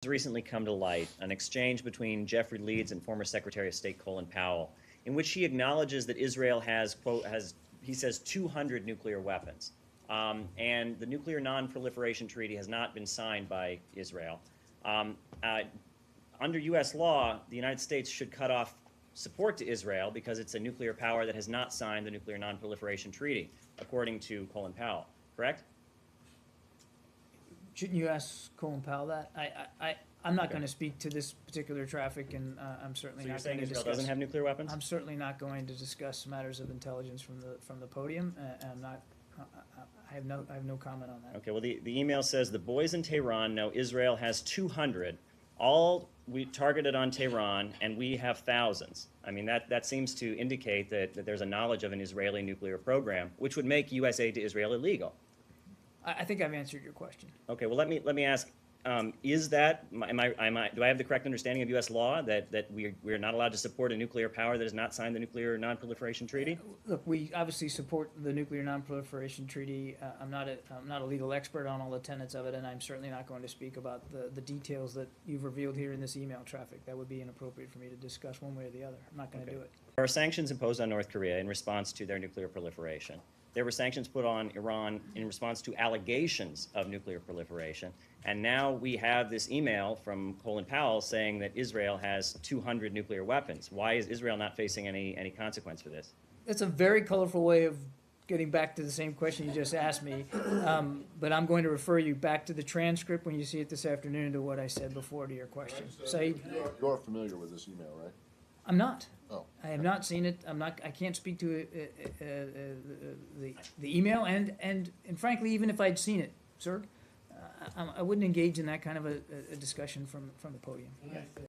has recently come to light an exchange between Jeffrey Leeds and former Secretary of State Colin Powell, in which he acknowledges that Israel has, quote, he says 200 nuclear weapons. And the Nuclear Non-Proliferation Treaty has not been signed by Israel. Under U.S. law, the United States should cut off support to Israel because it's a nuclear power that has not signed the Nuclear Non-Proliferation Treaty, according to Colin Powell, correct? Shouldn't you ask Colin Powell that? I'm not going to speak to this particular traffic, and I'm certainly So you're not saying going to Israel discuss. doesn't have nuclear weapons? I'm certainly not going to discuss matters of intelligence from the podium. And I'm not. I have no comment on that. Okay. Well, the email says the boys in Tehran know Israel has 200, all we targeted on Tehran, and we have thousands. I mean, that seems to indicate that there's a knowledge of an Israeli nuclear program, which would make U.S. aid to Israel illegal. I think I've answered your question. Okay. Well, let me ask. Is that, do I have the correct understanding of U.S. law that we're not allowed to support a nuclear power that has not signed the Nuclear Non-Proliferation Treaty? Look, we obviously support the Nuclear Non-Proliferation Treaty. I'm not a legal expert on all the tenets of it, and I'm certainly not going to speak about the details that you've revealed here in this email traffic. That would be inappropriate for me to discuss one way or the other. I'm not going to do it. There are sanctions imposed on North Korea in response to their nuclear proliferation. There were sanctions put on Iran in response to allegations of nuclear proliferation. And now we have this email from Colin Powell saying that Israel has 200 nuclear weapons. Why is Israel not facing any consequence for this? That's a very colorful way of getting back to the same question you just asked me. But I'm going to refer you back to the transcript when you see it this afternoon to what I said before to your question. Saeed? You're familiar with this email, right? I'm not. Oh. I have not seen it. I can't speak to the email, and frankly, even if I'd seen it, sir, I wouldn't engage in that kind of a discussion from the podium.